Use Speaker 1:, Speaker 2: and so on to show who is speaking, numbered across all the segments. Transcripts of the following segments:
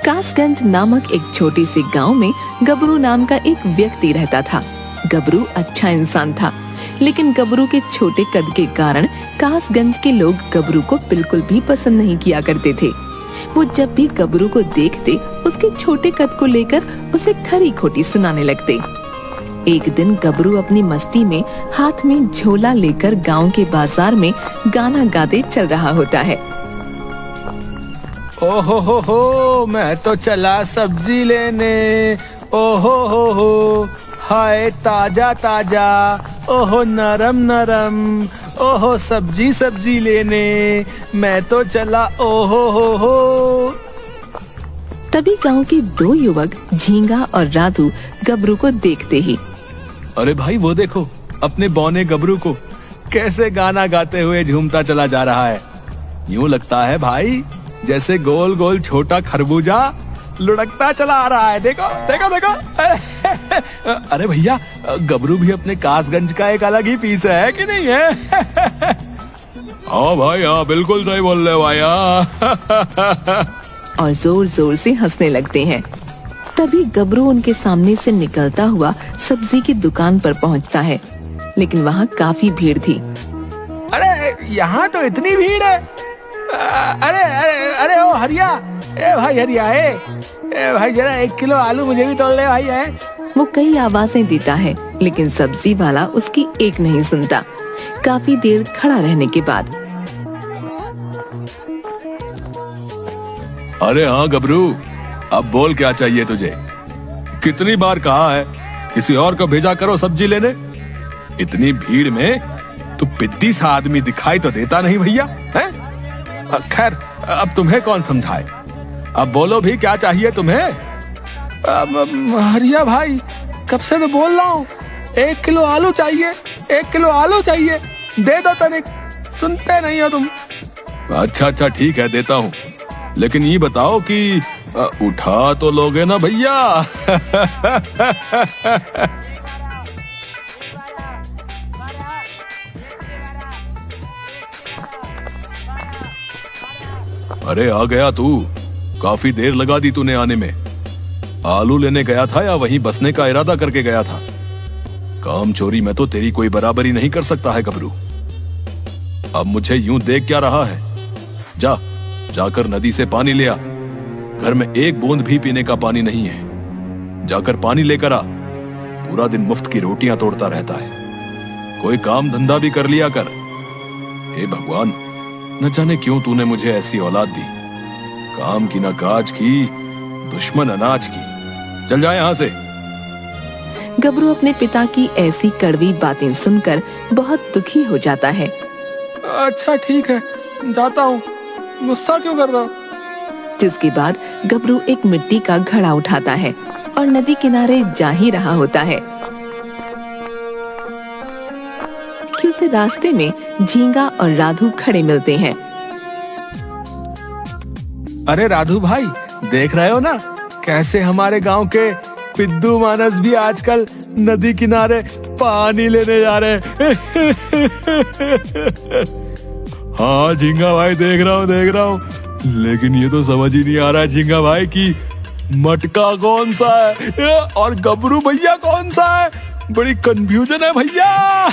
Speaker 1: कासगंज नामक एक छोटी सी गांव में गबरू नाम का एक व्यक्ति रहता था। गबरू अच्छा इंसान था, लेकिन गबरू के छोटे कद के कारण कासगंज के लोग गबरू को बिल्कुल भी पसंद नहीं किया करते थे। वो जब भी गबरू को देखते उसके छोटे कद को लेकर उसे खरी खोटी सुनाने लगते। एक दिन गबरू अपनी मस्ती में हाथ में झोला लेकर गांव के बाजार में गाना गाते चल रहा होता है।
Speaker 2: ओहो हो, मैं तो चला सब्जी लेने। ओहो हो, हाय ताजा ताजा। ओहो नरम नरम। ओहो सब्जी सब्जी लेने मैं तो चला। ओहो हो।
Speaker 1: तभी गांव के दो युवक झींगा और राधू गबरू को देखते ही,
Speaker 2: अरे भाई वो देखो, अपने बौने गबरू को कैसे गाना गाते हुए झूमता चला जा रहा है। यूं लगता है भाई जैसे गोल गोल छोटा खरबूजा लुढ़कता चला आ रहा है। देखो देखो देखो। अरे भैया, गबरू भी अपने कासगंज का एक अलग ही पीस है कि नहीं है? हाँ भाई, हाँ बिल्कुल सही बोल रहे भाई।
Speaker 1: और जोर जोर से हंसने लगते हैं। तभी गबरू उनके सामने से निकलता हुआ सब्जी की दुकान पर पहुंचता है, लेकिन वहाँ काफी भीड़ थी।
Speaker 2: अरे यहाँ तो इतनी भीड़ है। अरे अरे अरे ओ हरिया, ए भाई हरिया, ए भाई जरा 1 किलो आलू मुझे भी तोड़ ले भाई। है
Speaker 1: वो कई आवाजें देता है, लेकिन सब्जी वाला उसकी एक नहीं सुनता। काफी देर खड़ा रहने के बाद,
Speaker 2: अरे हाँ गबरू, अब बोल क्या चाहिए तुझे? कितनी बार कहा है किसी और को भेजा करो सब्जी लेने। इतनी भीड़ में तू पिद्दी सा आदमी दिखाई तो देता नहीं भैया। है खैर, अब तुम्हें कौन समझाए। अब बोलो भी क्या चाहिए तुम्हें? हरिया भाई, कब से तो बोल रहा हूँ 1 किलो आलू चाहिए, 1 किलो आलू चाहिए, दे दो तनिक। सुनते नहीं हो तुम। अच्छा अच्छा ठीक है, देता हूँ, लेकिन ये बताओ कि उठा तो लोगे ना भैया? अरे आ गया तू, काफी देर लगा दी तूने आने में। आलू लेने गया था या वहीं बसने का इरादा करके गया था? काम चोरी में तो तेरी कोई बराबरी नहीं कर सकता है गबरू। अब मुझे यूं देख क्या रहा है? जाकर नदी से पानी ले आ। घर में एक बूंद भी पीने का पानी नहीं है। जाकर पानी लेकर आ। पूरा दिन मुफ्त की रोटियां तोड़ता रहता है। कोई काम धंधा भी कर लिया कर। हे भगवान, न जाने क्यों तूने मुझे ऐसी औलाद दी। काम की न काज की, दुश्मन अनाज की। चल जा यहाँ से।
Speaker 1: गबरू अपने पिता की ऐसी कड़वी बातें सुनकर बहुत दुखी हो जाता है।
Speaker 2: अच्छा ठीक है, जाता हूँ। गुस्सा क्यों कर रहा हूँ?
Speaker 1: जिसके बाद गबरू एक मिट्टी का घड़ा उठाता है और नदी किनारे जा ही रहा होता है कि उसे रास्ते में झींगा और राधू खड़े मिलते हैं।
Speaker 2: अरे राधू भाई, देख रहे हो ना कैसे हमारे गांव के पिद्दू मानस भी आजकल नदी किनारे पानी लेने जा रहे हैं। हाँ झींगा भाई, देख रहा हूँ, लेकिन ये तो समझ ही नहीं आ रहा है झींगा भाई कि मटका कौन सा है और गबरू भैया कौन सा है। बड़ी कंफ्यूजन है भैया।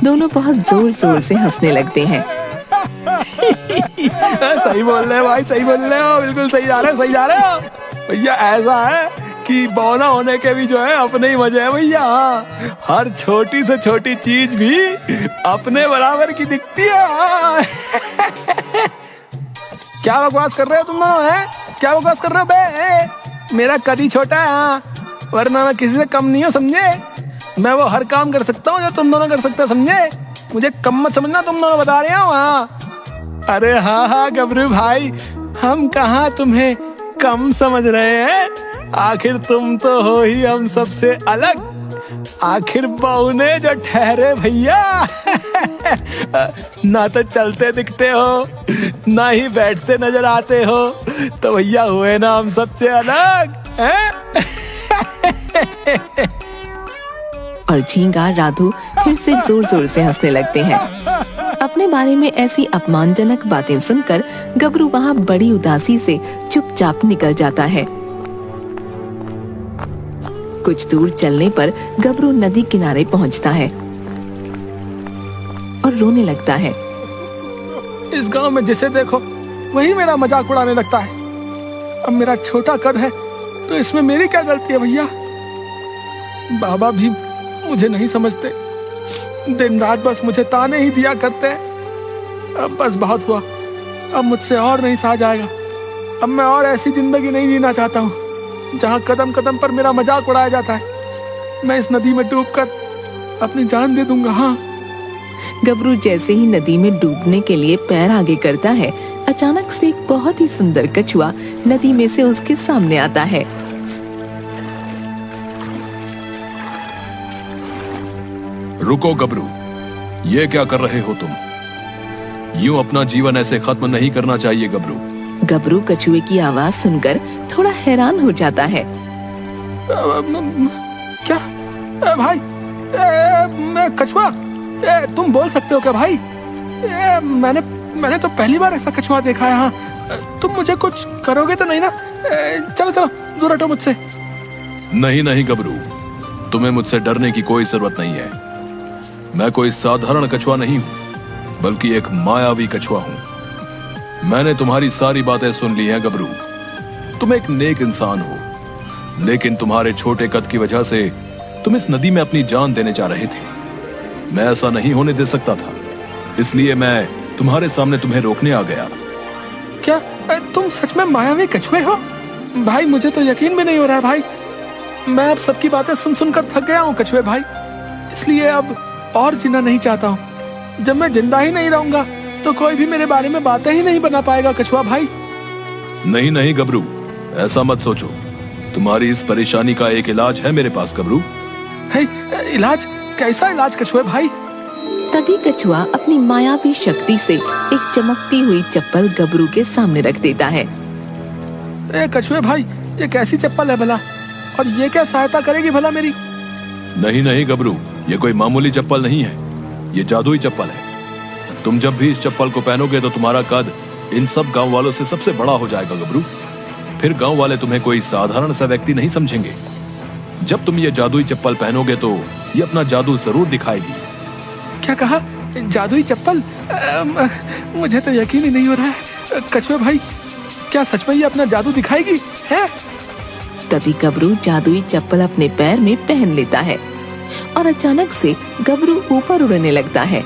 Speaker 1: दोनों बहुत जोर जोर से हंसने लगते हैं।
Speaker 2: सही बोल रहे हो भाई, सही बोल रहे हो, बिल्कुल सही जा रहे हो भैया। ऐसा है कि बौना होने के भी जो है अपने ही मजे है भैया। हर छोटी से छोटी चीज भी अपने बराबर की दिखती है। क्या बकवास कर रहे हो तुम दोनों? है क्या बकवास कर रहे हो बे? मेरा कद ही छोटा है, वरना मैं किसी से कम नहीं हूँ, समझे? मैं वो हर काम कर सकता हूँ जो तुम दोनों कर सकते हो, समझे? मुझे कम मत समझना, तुम दोनों बता रहे हो। हाँ अरे हाँ गबरू भाई, हम कहाँ तुम्हें कम समझ रहे हैं। आखिर तुम तो हो ही हम सबसे अलग। आखिर बौने जो ठहरे भैया। ना तो चलते दिखते हो, ना ही बैठते नजर आते हो, तो भैया हुए ना हम सबसे अलग हैं?
Speaker 1: और झींगा राधू फिर से जोर जोर से हंसने लगते हैं। अपने बारे में ऐसी अपमानजनक बातें सुनकर गबरू वहाँ बड़ी उदासी से चुपचाप निकल जाता है। कुछ दूर चलने पर गबरू नदी किनारे पहुँचता है और रोने लगता है।
Speaker 3: इस गांव में जिसे देखो वही मेरा मजाक उड़ाने लगता है। अब मेरा छोटा कद है तो इसमें मेरी क्या गलती है भैया? बाबा भी मुझे नहीं समझते, दिन रात बस मुझे ताने ही दिया करते हैं। अब बस बहुत हुआ, अब मुझसे और नहीं सहा जाएगा। अब मैं और ऐसी जिंदगी नहीं जीना चाहता हूँ जहाँ कदम कदम पर मेरा मजाक उड़ाया जाता है। मैं इस नदी में डूबकर अपनी जान दे दूंगा। हाँ।
Speaker 1: गबरू जैसे ही नदी में डूबने के लिए पैर आगे करता है, अचानक से एक बहुत ही सुंदर कछुआ नदी में से उसके सामने आता है।
Speaker 2: रुको गबरू, ये क्या कर रहे हो तुम? यूं अपना जीवन ऐसे खत्म नहीं करना चाहिए गबरू।
Speaker 1: गबरू कछुए की आवाज सुनकर थोड़ा हैरान हो जाता है।
Speaker 3: क्या भाई? मैं कछुआ? तुम बोल सकते हो क्या भाई? मैंने तो पहली बार ऐसा कछुआ देखा है। हाँ, तुम मुझे कुछ करोगे तो नहीं ना? चलो चलो दूर हटो मुझसे।
Speaker 2: नहीं नहीं गबरू, तुम्हें मुझसे डरने की कोई जरूरत नहीं है। मैं कोई साधारण कछुआ नहीं हूँ, बल्कि एक मायावी कछुआ हूँ। मैंने तुम्हारी सारी बातें सुन ली हैं गबरू। तुम एक नेक इंसान हो, लेकिन तुम्हारे छोटे कद की वजह से तुम इस नदी में अपनी जान देने जा रहे थे। मैं ऐसा नहीं होने दे सकता था, इसलिए मैं तुम्हारे सामने तुम्हें रोकने आ गया।
Speaker 3: क्या तुम सच में मायावी कछुए हो? भाई मुझे तो यकीन भी नहीं हो रहा है भाई। मैं अब सबकी बातें सुन सुनकर थक गया हूँ कछुए भाई, इसलिए अब और जीना नहीं चाहता हूँ। जब मैं जिंदा ही नहीं रहूंगा तो कोई भी मेरे बारे में बातें ही नहीं बना पाएगा कछुआ भाई।
Speaker 2: नहीं नहीं गबरू, ऐसा मत सोचो। तुम्हारी इस परेशानी का एक इलाज है मेरे पास गबरू।
Speaker 3: है इलाज? कैसा इलाज कछुए भाई?
Speaker 1: तभी कछुआ अपनी मायावी शक्ति से एक चमकती हुई चप्पल गबरू के सामने रख देता है।
Speaker 3: कछुए भाई, ये कैसी चप्पल है भला? और ये क्या सहायता करेगी भला मेरी?
Speaker 2: नहीं नहीं गबरू, ये कोई मामूली चप्पल नहीं है, ये जादुई चप्पल है। तुम जब भी इस चप्पल को पहनोगे तो तुम्हारा कद इन सब गांव वालों से सबसे बड़ा हो जाएगा गबरू। फिर गांव वाले तुम्हें कोई साधारण सा व्यक्ति नहीं समझेंगे। जब तुम ये जादुई चप्पल पहनोगे तो ये अपना जादू जरूर दिखाएगी।
Speaker 3: क्या कहा? जादुई चप्पल? मुझे तो यकीन ही नहीं हो रहा है। कछुए भाई, क्या सच में ये अपना जादू दिखाएगी है?
Speaker 1: तभी गबरू जादुई चप्पल अपने पैर में पहन लेता है और अचानक से गबरू ऊपर उड़ने लगता है।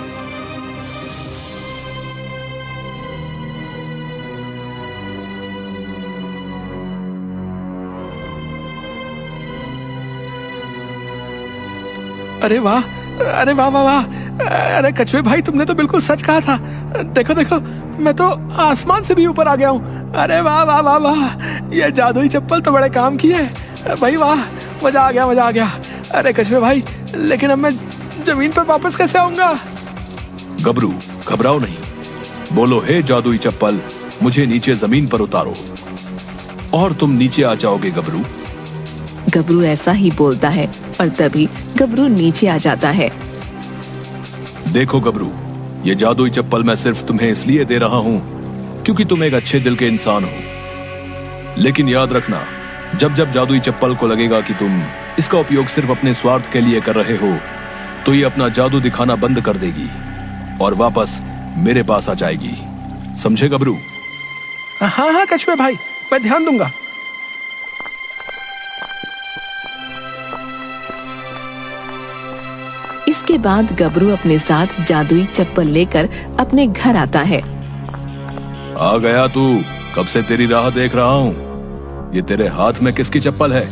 Speaker 3: अरे वाह, अरे वाह वाह वाह! अरे कछुए भाई, तुमने तो बिल्कुल सच कहा था। देखो देखो, मैं तो आसमान से भी ऊपर आ गया हूँ। अरे वाह वाह वाह वाह! ये जादुई चप्पल तो बड़े काम की है भाई। वाह, मजा आ गया, मजा आ गया। अरे कछुए भाई, लेकिन अब मैं जमीन पर वापस कैसे आऊंगा?
Speaker 2: गबरू घबराओ नहीं, बोलो हे जादुई चप्पल, मुझे नीचे जमीन पर उतारो और तुम नीचे आ जाओगे गबरू।
Speaker 1: गबरू ऐसा ही बोलता है और तभी गबरू नीचे आ जाता है।
Speaker 2: देखो गबरू, ये जादुई चप्पल मैं सिर्फ तुम्हें इसलिए दे रहा हूं क्योंकि तुम एक अच्छे दिल के इंसान हो। लेकिन याद रखना, जब जब जादुई चप्पल को लगेगा कि तुम इसका उपयोग सिर्फ अपने स्वार्थ के लिए कर रहे हो, तो ये अपना जादू दिखाना बंद कर देगी और वापस मेरे पास आ जाएगी। समझे गबरू?
Speaker 3: हाँ हाँ कछुए भाई, मैं ध्यान दूंगा।
Speaker 1: इसके बाद गबरू अपने साथ जादुई चप्पल लेकर अपने घर आता है।
Speaker 2: आ गया तू? कब से तेरी राह देख रहा हूँ। ये तेरे हाथ में किसकी चप्पल है?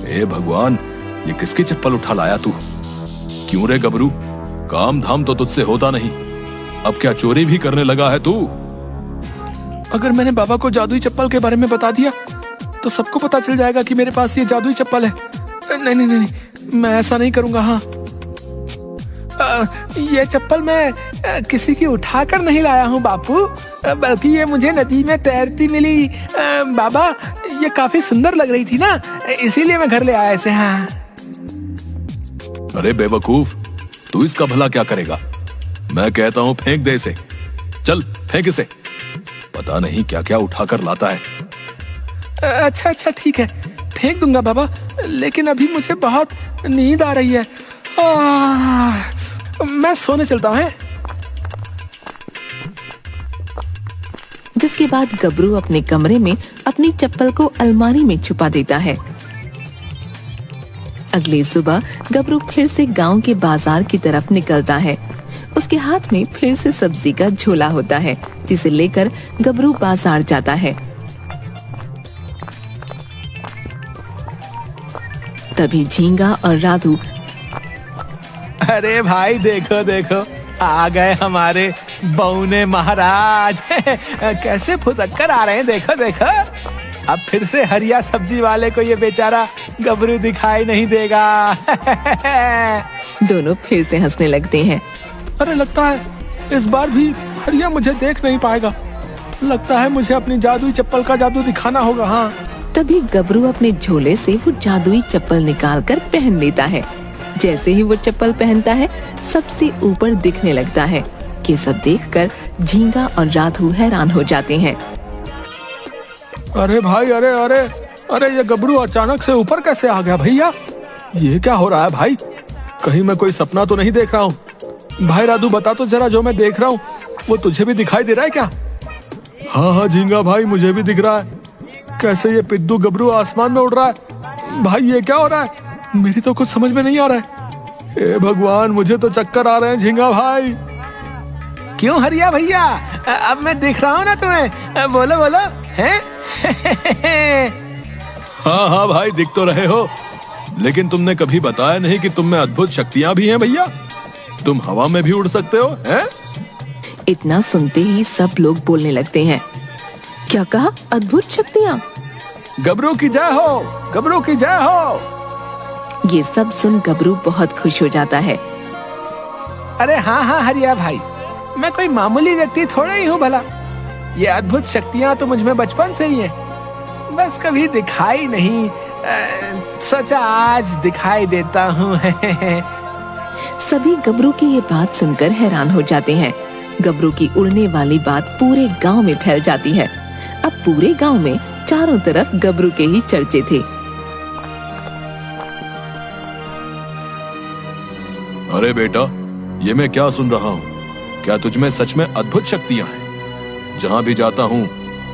Speaker 2: हे भगवान, ये किसकी चप्पल उठा लाया तू? क्यों रे गबरू, काम धाम तो तुझसे होता नहीं, अब क्या चोरी भी करने लगा है तू?
Speaker 3: अगर मैंने बाबा को जादुई चप्पल के बारे में बता दिया तो सबको पता चल जाएगा कि मेरे पास ये जादुई चप्पल है। नहीं नहीं नहीं, मैं ऐसा नहीं करूंगा। हाँ, ये चप्पल मैं किसी की उठाकर नहीं लाया हूँ बापू, बल्कि ये मुझे नदी में तैरती मिली। बाबा, ये काफी सुंदर लग रही थी ना, इसीलिए मैं घर ले आया इसे। हाँ।
Speaker 2: अरे बेवकूफ, तू इसका भला क्या करेगा? मैं कहता हूँ फेंक दे इसे। चल फेंक इसे। पता नहीं क्या क्या उठाकर लाता है।
Speaker 3: अच्छा अच्छा ठीक है, फेंक दूंगा बाबा, लेकिन अभी मुझे बहुत नींद आ रही है। मैं सोने चलता हूँ।
Speaker 1: जिसके बाद गबरू अपने कमरे में अपनी चप्पल को अलमारी में छुपा देता है। अगली सुबह गबरू फिर से गांव के बाजार की तरफ निकलता है। उसके हाथ में फिर से सब्जी का झोला होता है, जिसे लेकर गबरू बाजार जाता है। तभी झींगा और राधू,
Speaker 3: अरे भाई देखो देखो, आ गए हमारे बौने महाराज। कैसे फुदक कर आ रहे हैं, देखो देखो। अब फिर से हरिया सब्जी वाले को ये बेचारा गबरू दिखाई नहीं देगा।
Speaker 1: दोनों फिर से हंसने लगते हैं।
Speaker 3: अरे लगता है इस बार भी हरिया मुझे देख नहीं पाएगा। लगता है मुझे अपनी जादुई चप्पल का जादू दिखाना होगा। हाँ,
Speaker 1: तभी गबरू अपने झोले से वो जादुई चप्पल निकालकर पहन लेता है। जैसे ही वो चप्पल पहनता है, सबसे ऊपर दिखने लगता है। ये सब देखकर झींगा और राधू हैरान हो जाते हैं।
Speaker 3: अरे भाई, अरे अरे अरे, ये गबरू अचानक से ऊपर कैसे आ गया भैया? ये क्या हो रहा है भाई? कहीं मैं कोई सपना तो नहीं देख रहा हूँ? भाई राधू बता तो जरा, जो मैं देख रहा हूँ वो तुझे भी दिखाई दे रहा है क्या? हाँ हाँ झींगा भाई, मुझे भी दिख रहा है। कैसे ये पिद्दू गबरू आसमान में उड़ रहा है? भाई ये क्या हो रहा है? मेरी तो कुछ समझ में नहीं आ रहा है। हे भगवान, मुझे तो चक्कर आ रहे हैं झींगा भाई। क्यों हरिया भैया, अब मैं दिख रहा हूँ ना तुम्हें? बोलो बोलो। हैं?
Speaker 2: हाँ हाँ भाई, दिख तो रहे हो, लेकिन तुमने कभी बताया नहीं कि तुम में अद्भुत शक्तियाँ भी हैं भैया। तुम हवा में भी उड़ सकते हो, हैं?
Speaker 1: इतना सुनते ही सब लोग बोलने लगते हैं। क्या कहा? अद्भुत शक्तियाँ?
Speaker 3: गबरू की जय हो, गबरू की जय हो।
Speaker 1: ये सब सुन गबरू बहुत खुश हो जाता है।
Speaker 3: अरे हाँ हाँ हरिया भाई, मैं कोई मामूली व्यक्ति थोड़ा ही हूँ भला। ये अद्भुत शक्तियाँ तो मुझ में बचपन से ही हैं, बस कभी दिखाई नहीं। सोचा आज दिखाई देता हूँ।
Speaker 1: सभी गबरू की ये बात सुनकर हैरान हो जाते हैं। गबरू की उड़ने वाली बात पूरे गांव में फैल जाती है। अब पूरे गांव में चारों तरफ गबरू के ही चर्चे थे।
Speaker 2: अरे बेटा, ये मैं क्या सुन रहा हूँ? क्या तुझ में सच में अद्भुत शक्तियाँ हैं? जहाँ भी जाता हूँ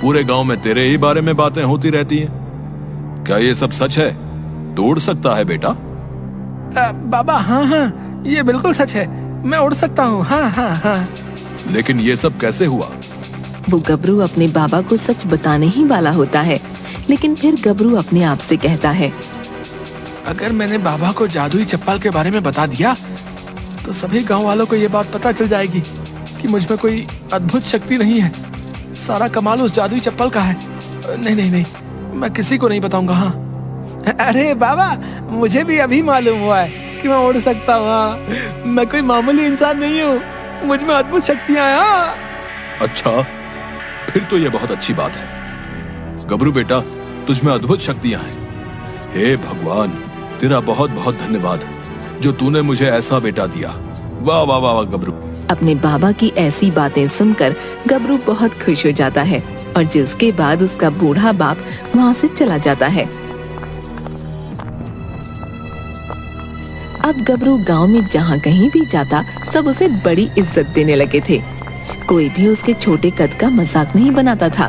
Speaker 2: पूरे गांव में तेरे ही बारे में बातें होती रहती हैं। क्या ये सब सच है? तू उड़ सकता है बेटा?
Speaker 3: बाबा हाँ हाँ, ये बिल्कुल सच है, मैं उड़ सकता हूँ। हाँ हाँ हाँ।
Speaker 2: लेकिन ये सब कैसे हुआ?
Speaker 1: वो गबरू अपने बाबा को सच बताने ही वाला होता है, लेकिन फिर गबरू अपने आप से कहता है,
Speaker 3: अगर मैंने बाबा को जादुई चप्पल के बारे में बता दिया तो सभी गांव वालों को ये बात पता चल जाएगी कि मुझ में कोई अद्भुत शक्ति नहीं है। सारा कमाल उस जादुई चप्पल का है। नहीं नहीं नहीं, मैं किसी को नहीं बताऊंगा। हाँ। अरे बाबा, मुझे भी अभी मालूम हुआ है कि मैं उड़ सकता हूँ। हाँ। मैं कोई मामूली इंसान नहीं हूँ, मुझ में अद्भुत शक्तियाँ हैं। हाँ।
Speaker 2: अच्छा, फिर तो ये बहुत अच्छी बात है। गबरू बेटा, तुझ में अद्भुत शक्तियाँ हैं। हे भगवान, तेरा बहुत बहुत धन्यवाद जो तूने मुझे ऐसा बेटा दिया। वाह वाह वाह वाह गबरू।
Speaker 1: अपने बाबा की ऐसी बातें सुनकर गबरू बहुत खुश हो जाता है और जिसके बाद उसका बूढ़ा बाप वहाँ से चला जाता है। अब गबरू गांव में जहाँ कहीं भी जाता सब उसे बड़ी इज्जत देने लगे थे। कोई भी उसके छोटे कद का मजाक नहीं बनाता था।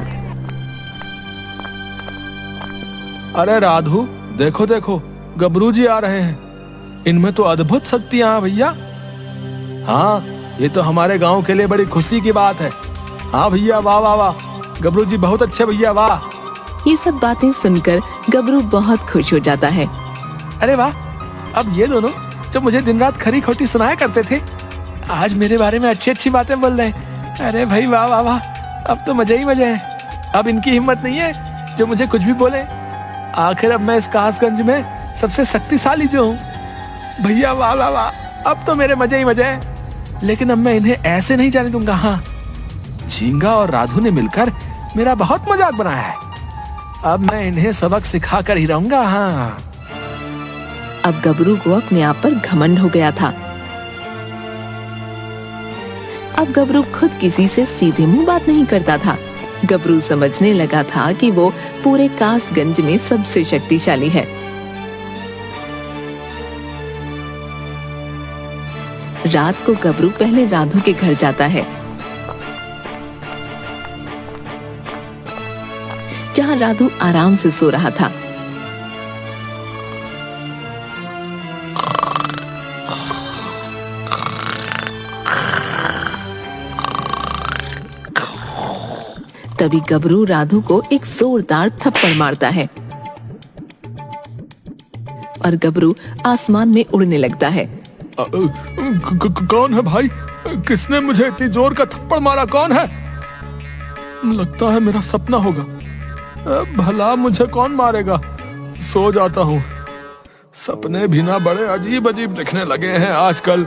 Speaker 3: अरे राधू, देखो देखो, गबरू जी आ रहे हैं। इनमें तो अद्भुत शक्तियां हैं भैया। हाँ, ये तो हमारे गांव के लिए बड़ी खुशी की बात है। हाँ भैया, वाह वाह वाह, गबरू जी बहुत अच्छे भैया, वाह।
Speaker 1: ये सब बातें सुनकर गबरू बहुत खुश हो जाता है।
Speaker 3: अरे वाह, अब ये दोनों जो मुझे दिन रात खरी खोटी सुनाया करते थे, आज मेरे बारे में अच्छी अच्छी बातें बोल रहे हैं। अरे भाई वाह वाह वाह, अब तो मजे ही मजे हैं। अब इनकी हिम्मत नहीं है जो मुझे कुछ भी बोले। आखिर अब मैं इस कासगंज में सबसे शक्तिशाली जो हूँ। भैया वाह वाह वाह, अब तो मेरे मजे ही मजे हैं। लेकिन अब मैं इन्हें ऐसे नहीं जाने दूंगा। हाँ, झींगा और राधू ने मिलकर मेरा बहुत मजाक बनाया है। अब मैं इन्हें सबक सिखा कर ही रहूंगा। हाँ।
Speaker 1: अब गबरू को अपने आप पर घमंड हो गया था। अब गबरू खुद किसी से सीधे मुंह बात नहीं करता था। गबरू समझने लगा था कि वो पूरे कासगंज में सबसे शक्तिशाली है। रात को गबरू पहले राधू के घर जाता है, जहां राधू आराम से सो रहा था। तभी गबरू राधू को एक जोरदार थप्पड़ मारता है और गबरू आसमान में उड़ने लगता है।
Speaker 3: कौन है भाई? किसने मुझे इतनी जोर का थप्पड़ मारा? कौन है? लगता है मेरा सपना होगा। भला मुझे कौन मारेगा? सो जाता हूँ। सपने भी ना बड़े अजीब अजीब दिखने लगे हैं आजकल।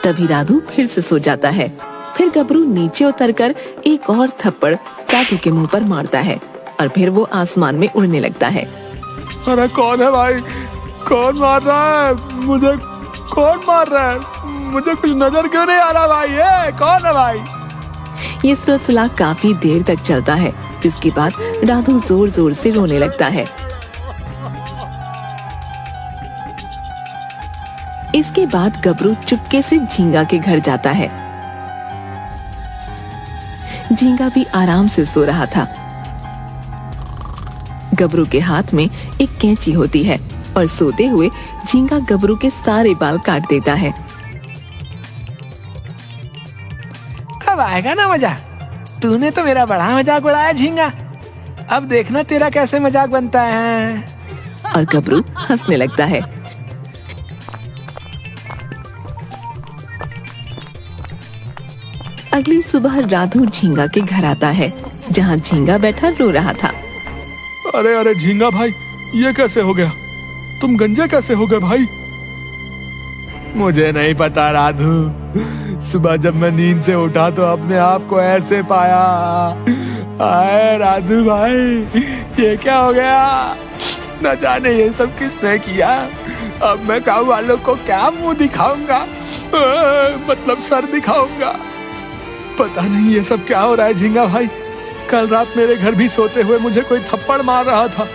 Speaker 1: तभी राधू फिर से सो जाता है। फिर गबरू नीचे उतरकर एक और थप्पड़ राधू के मुंह पर मारता है और फिर वो आसमान में उड़ने लगता है।
Speaker 3: अरे कौन है भाई? कौन मार रहा है मुझे? कौन मार रहा है मुझे? कुछ नजर क्यों नहीं आ रहा भाई? ये कौन है भाई?
Speaker 1: ये सिलसिला काफी देर तक चलता है, जिसके बाद राधू जोर जोर से रोने लगता है। इसके बाद गबरू चुपके से झींगा के घर जाता है। झींगा भी आराम से सो रहा था। गबरू के हाथ में एक कैंची होती है और सोते हुए झींगा गबरू के सारे बाल काट देता है।
Speaker 3: अब आएगा ना मजा? तूने तो मेरा बड़ा मजाक उड़ाया झींगा। अब देखना तेरा कैसे मजाक बनता है।
Speaker 1: और गबरू हंसने लगता है। अगली सुबह राधू झींगा के घर आता है, जहाँ झींगा बैठा रो रहा था।
Speaker 3: अरे अरे झींगा भाई, ये कैसे हो गया? तुम गंजे कैसे हो गए भाई? मुझे नहीं पता राधू। सुबह जब मैं नींद से उठा तो अपने आप को ऐसे पाया। आए राधू भाई, ये क्या हो गया? न जाने ये सब किसने किया। अब मैं गाँव वालों को क्या मुंह दिखाऊंगा? मतलब सर दिखाऊंगा। पता नहीं ये सब क्या हो रहा है झींगा भाई। कल रात मेरे घर भी सोते हुए मुझे कोई थप्पड़ मार रहा था।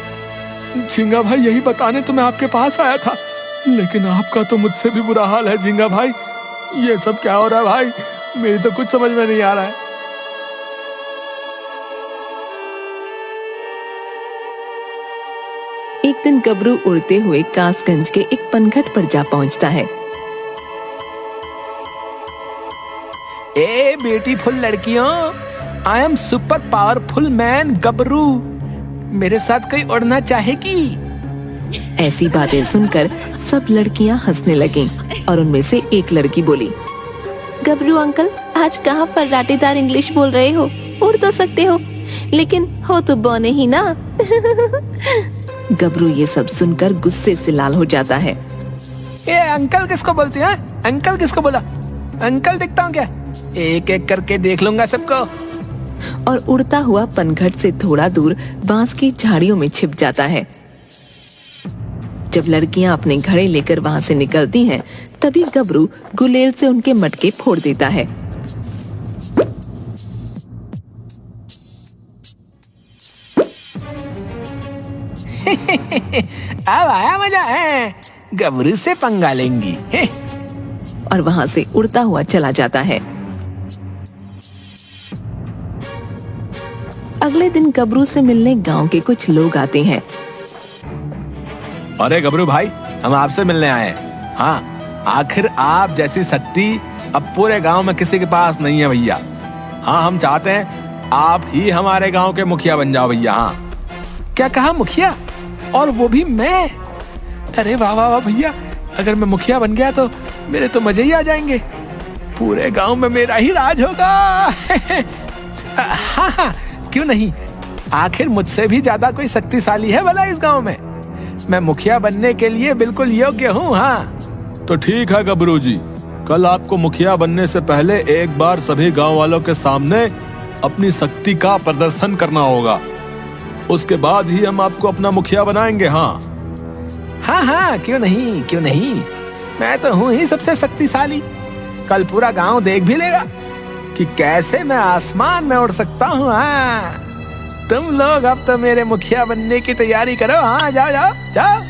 Speaker 3: झींगा भाई, यही बताने तो मैं आपके पास आया था, लेकिन आपका तो मुझसे भी बुरा हाल है झींगा भाई। ये सब क्या हो रहा है भाई? मेरी तो कुछ समझ में नहीं आ रहा है।
Speaker 1: एक दिन गबरू उड़ते हुए कासगंज के एक पनघट पर जा पहुंचता है।
Speaker 3: ए ब्यूटीफुल लड़कियों, I am super powerful man गबरू। मेरे साथ कोई उड़ना चाहेगी?
Speaker 1: ऐसी बातें सुनकर सब लड़कियां हंसने लगीं और उनमें से एक लड़की बोली, गबरू अंकल, आज कहाँ फर्राटेदार इंग्लिश बोल रहे हो? उड़ तो सकते हो, लेकिन हो तो बौने ही ना। गबरू ये सब सुनकर गुस्से से लाल हो जाता है।
Speaker 3: ये अंकल किसको बोलती है? अंकल किसको बोला? अंकल दिखता हूँ क्या? एक एक करके देख लूंगा सबको।
Speaker 1: और उड़ता हुआ पनघट से थोड़ा दूर बांस की झाड़ियों में छिप जाता है। जब लड़कियां अपने घड़े लेकर वहां से निकलती हैं, तभी गबरू गुलेल से उनके मटके फोड़ देता है।
Speaker 3: अब आया मजा है। गबरू से पंगा लेंगी।
Speaker 1: और वहां से उड़ता हुआ चला जाता है। अगले दिन गबरू से मिलने गांव के कुछ लोग आते हैं।
Speaker 3: अरे गबरू भाई, हम आपसे मिलने आए हैं। हाँ, आखिर आप जैसी शक्ति अब पूरे गांव में किसी के पास नहीं है भैया। हाँ, हम चाहते हैं आप ही हमारे गांव के मुखिया बन जाओ भैया। हाँ। क्या कहा? मुखिया? और वो भी मैं? अरे वाह वाह वाह भैया, अगर मैं मुखिया बन गया तो मेरे तो मजे ही आ जाएंगे। पूरे गांव में मेरा ही राज होगा। हाँ हाँ, क्यों नहीं। आखिर मुझसे भी ज्यादा कोई शक्तिशाली है भला इस गांव में? मैं मुखिया बनने के लिए बिल्कुल योग्य हूँ। हाँ तो ठीक है गबरू जी, कल आपको मुखिया बनने से पहले एक बार सभी गांव वालों के सामने अपनी शक्ति का प्रदर्शन करना होगा। उसके बाद ही हम आपको अपना मुखिया बनाएंगे। हाँ हाँ हाँ, क्यों नहीं क्यों नहीं। मैं तो हूँ ही सबसे शक्तिशाली। कल पूरा गांव देख भी लेगा कि कैसे मैं आसमान में उड़ सकता हूँ। हाँ, तुम लोग अब तो मेरे मुखिया बनने की तैयारी करो। हाँ, जाओ जाओ जाओ।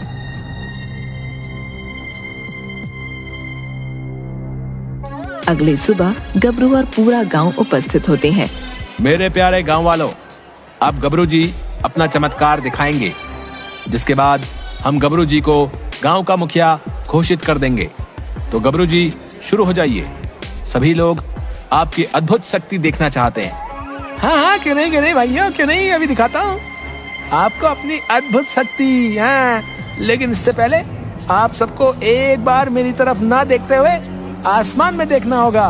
Speaker 1: अगली सुबह गबरू और पूरा गांव उपस्थित होते हैं।
Speaker 4: मेरे प्यारे गांव वालों, अब गबरू जी अपना चमत्कार दिखाएंगे, जिसके बाद हम गबरू जी को गांव का मुखिया घोषित कर देंगे। तो गबरू जी शुरू हो जाइए। सभी लोग आपकी अद्भुत शक्ति देखना चाहते हैं।
Speaker 3: हाँ हाँ, क्यों नहीं भैया, क्यों नहीं, अभी दिखाता हूँ आपको अपनी अद्भुत शक्ति। हाँ, लेकिन इससे पहले आप सबको एक बार मेरी तरफ ना देखते हुए आसमान में देखना होगा।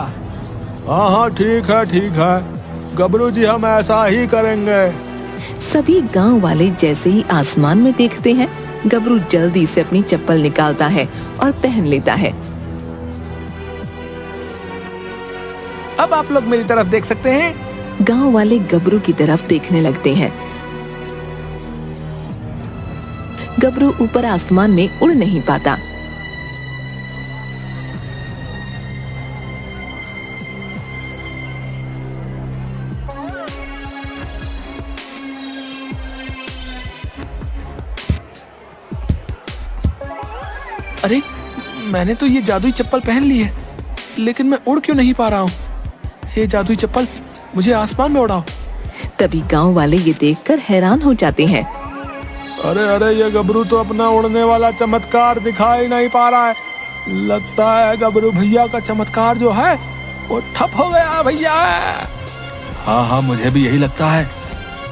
Speaker 3: हाँ हाँ, ठीक है गबरू जी, हम ऐसा ही करेंगे।
Speaker 1: सभी गांव वाले जैसे ही आसमान में देखते हैं, गबरू जल्दी से अपनी चप्पल निकालता है और पहन लेता है।
Speaker 3: अब आप लोग मेरी तरफ देख सकते हैं।
Speaker 1: गांव वाले गबरू की तरफ देखने लगते हैं। गबरू ऊपर आसमान में उड़ नहीं पाता।
Speaker 3: अरे, मैंने तो ये जादुई चप्पल पहन ली है, लेकिन मैं उड़ क्यों नहीं पा रहा हूँ? हे जादुई चप्पल, मुझे आसमान में उड़ाओ।
Speaker 1: तभी गांव वाले ये देखकर हैरान हो जाते हैं।
Speaker 3: अरे, ये गबरू तो अपना उड़ने वाला चमत्कार दिखा ही नहीं पा रहा है। लगता है गबरू भैया का चमत्कार जो है वो ठप हो गया भैया।
Speaker 4: हाँ, मुझे भी यही लगता है।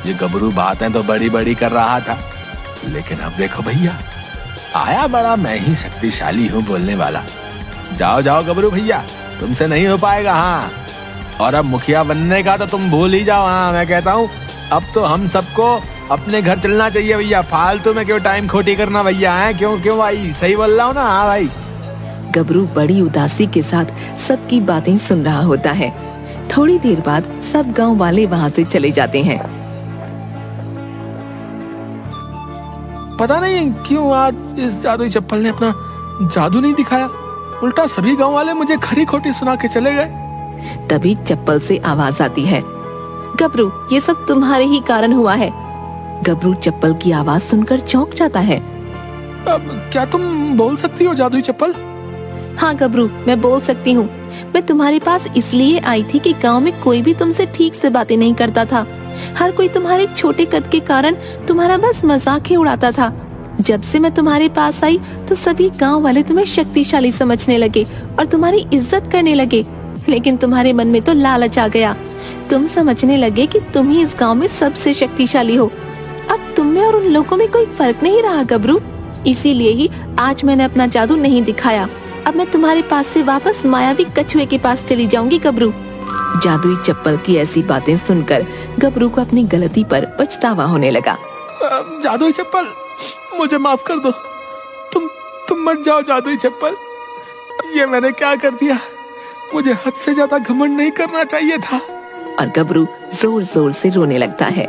Speaker 4: ये गबरू बातें तो बड़ी बड़ी कर रहा था, लेकिन अब देखो भैया, आया बड़ा मैं ही शक्तिशाली हूँ बोलने वाला। जाओ जाओ गबरू भैया, तुमसे नहीं हो पाएगा। हाँ, और अब मुखिया बनने का तो तुम भूल ही जाओ। हाँ, मैं कहता हूँ अब तो हम सबको अपने घर चलना चाहिए भैया। फालतू में क्यों टाइम खोटी करना भैया? है क्यों भाई, सही बोल रहा हूँ ना? हाँ भाई।
Speaker 1: गबरू बड़ी उदासी के साथ सबकी बातें सुन रहा होता है। थोड़ी देर बाद सब गांव वाले वहां से चले जाते हैं।
Speaker 3: पता नहीं क्यों आज इस जादुई चप्पल ने अपना जादू नहीं दिखाया। उल्टा सभी गांव वाले मुझे खरी खोटी सुना के चले गए।
Speaker 1: तभी चप्पल से आवाज आती है। गबरू, ये सब तुम्हारे ही कारण हुआ है। गबरू चप्पल की आवाज सुनकर चौंक जाता है।
Speaker 3: अब क्या तुम बोल सकती हो जादुई चप्पल?
Speaker 1: हाँ गबरू, मैं बोल सकती हूँ। मैं तुम्हारे पास इसलिए आई थी कि गांव में कोई भी तुमसे ठीक से बातें नहीं करता था। हर कोई तुम्हारे छोटे कद के कारण तुम्हारा बस मजाक ही उड़ाता था। जब से मैं तुम्हारे पास आई तो सभी गांव वाले तुम्हें शक्तिशाली समझने लगे और तुम्हारी इज्जत करने लगे। लेकिन तुम्हारे मन में तो लालच आ गया। तुम समझने लगे कि तुम ही इस गांव में सबसे शक्तिशाली हो। अब तुम में और उन लोगों में कोई फर्क नहीं रहा गबरू। इसीलिए ही आज मैंने अपना जादू नहीं दिखाया। अब मैं तुम्हारे पास से वापस मायावी कछुए के पास चली जाऊंगी गबरू। जादुई चप्पल की ऐसी बातें सुनकर गबरू को अपनी गलती पर पछतावा होने लगा।
Speaker 3: जादुई चप्पल, मुझे माफ कर दो। तुम मत जाओ जादुई चप्पल। ये मैंने क्या कर दिया? मुझे हद से ज्यादा घमंड नहीं करना चाहिए था।
Speaker 1: और गबरू जोर जोर से रोने लगता है।